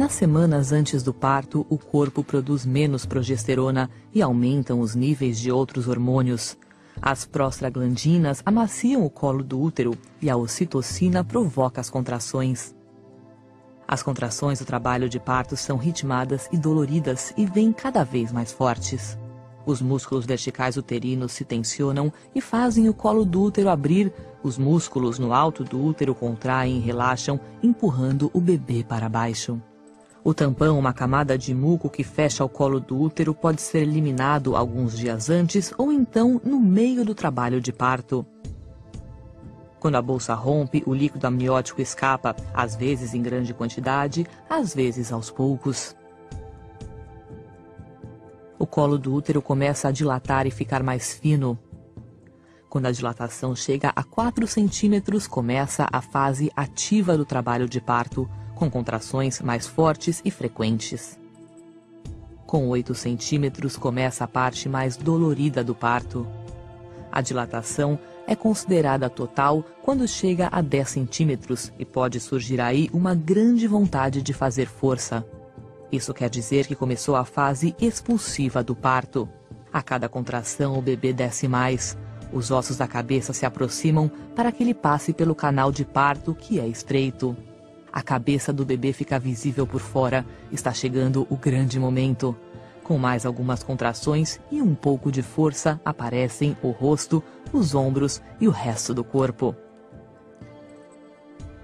Nas semanas antes do parto, o corpo produz menos progesterona e aumentam os níveis de outros hormônios. As prostaglandinas amaciam o colo do útero e a ocitocina provoca as contrações. As contrações do trabalho de parto são ritmadas e doloridas e vêm cada vez mais fortes. Os músculos verticais uterinos se tensionam e fazem o colo do útero abrir. Os músculos no alto do útero contraem e relaxam, empurrando o bebê para baixo. O tampão, uma camada de muco que fecha o colo do útero, pode ser eliminado alguns dias antes ou então no meio do trabalho de parto. Quando a bolsa rompe, o líquido amniótico escapa, às vezes em grande quantidade, às vezes aos poucos. O colo do útero começa a dilatar e ficar mais fino. Quando a dilatação chega a 4 centímetros, começa a fase ativa do trabalho de parto, com contrações mais fortes e frequentes. Com 8 centímetros, começa a parte mais dolorida do parto. A dilatação é considerada total quando chega a 10 centímetros e pode surgir aí uma grande vontade de fazer força. Isso quer dizer que começou a fase expulsiva do parto. A cada contração, o bebê desce mais. Os ossos da cabeça se aproximam para que ele passe pelo canal de parto, que é estreito. A cabeça do bebê fica visível por fora. Está chegando o grande momento. Com mais algumas contrações e um pouco de força, aparecem o rosto, os ombros e o resto do corpo.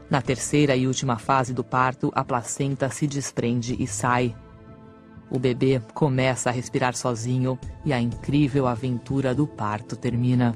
Na terceira e última fase do parto, a placenta se desprende e sai. O bebê começa a respirar sozinho e a incrível aventura do parto termina.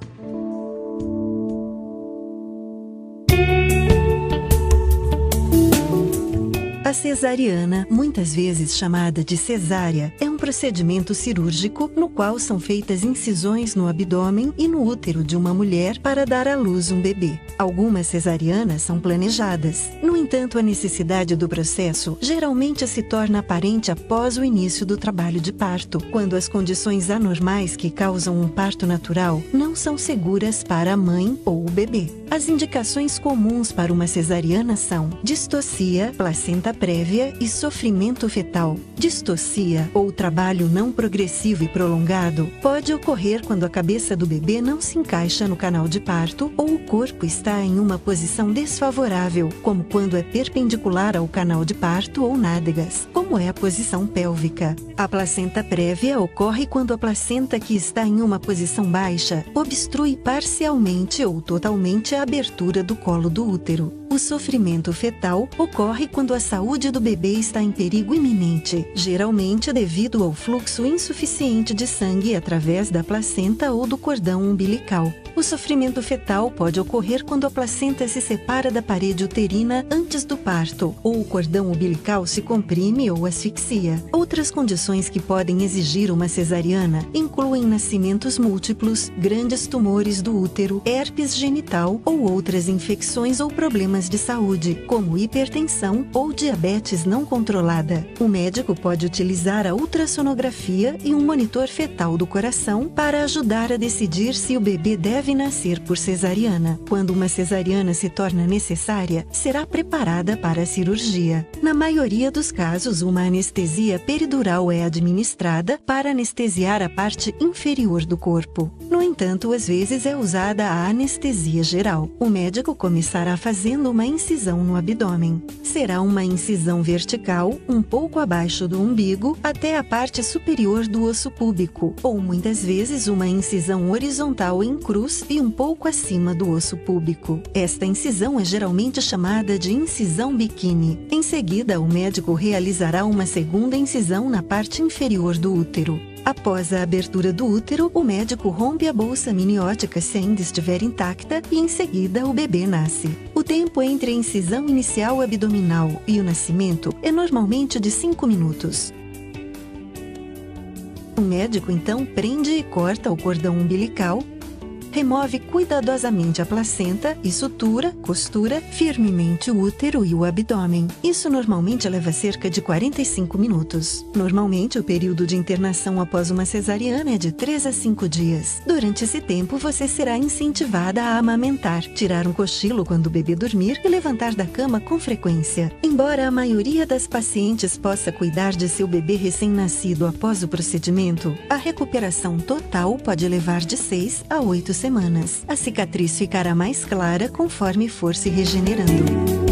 A cesariana, muitas vezes chamada de cesárea, é um procedimento cirúrgico no qual são feitas incisões no abdômen e no útero de uma mulher para dar à luz um bebê. Algumas cesarianas são planejadas. No entanto, a necessidade do processo geralmente se torna aparente após o início do trabalho de parto, quando as condições anormais que causam um parto natural não são seguras para a mãe ou o bebê. As indicações comuns para uma cesariana são distocia, placenta prévia e sofrimento fetal. Distocia, ou trabalho não progressivo e prolongado, pode ocorrer quando a cabeça do bebê não se encaixa no canal de parto ou o corpo está em uma posição desfavorável, como quando é perpendicular ao canal de parto ou nádegas, como é a posição pélvica. A placenta prévia ocorre quando a placenta que está em uma posição baixa obstrui parcialmente ou totalmente a abertura do colo do útero. O sofrimento fetal ocorre quando a saúde do bebê está em perigo iminente, geralmente devido ao fluxo insuficiente de sangue através da placenta ou do cordão umbilical. O sofrimento fetal pode ocorrer quando a placenta se separa da parede uterina antes do parto, ou o cordão umbilical se comprime ou asfixia. Outras condições que podem exigir uma cesariana incluem nascimentos múltiplos, grandes tumores do útero, herpes genital ou outras infecções ou problemas de saúde, como hipertensão ou diabetes não controlada. O médico pode utilizar a ultrassonografia e um monitor fetal do coração para ajudar a decidir se o bebê deve nascer por cesariana. Quando uma cesariana se torna necessária, será preparada para a cirurgia. Na maioria dos casos, uma anestesia peridural é administrada para anestesiar a parte inferior do corpo. No entanto, às vezes é usada a anestesia geral. O médico começará fazendo uma incisão no abdômen. Será uma incisão vertical, um pouco abaixo do umbigo, até a parte superior do osso púbico, ou muitas vezes uma incisão horizontal em cruz e um pouco acima do osso púbico. Esta incisão é geralmente chamada de incisão biquíni. Em seguida, o médico realizará uma segunda incisão na parte inferior do útero. Após a abertura do útero, o médico rompe a bolsa amniótica se ainda estiver intacta e em seguida o bebê nasce. O tempo entre a incisão inicial abdominal e o nascimento é normalmente de 5 minutos. O médico então prende e corta o cordão umbilical Remove cuidadosamente a placenta e sutura, costura firmemente o útero e o abdômen. Isso normalmente leva cerca de 45 minutos. Normalmente, o período de internação após uma cesariana é de 3 a 5 dias. Durante esse tempo, você será incentivada a amamentar, tirar um cochilo quando o bebê dormir e levantar da cama com frequência. Embora a maioria das pacientes possa cuidar de seu bebê recém-nascido após o procedimento, a recuperação total pode levar de 6 a 8 semanas. A cicatriz ficará mais clara conforme for se regenerando.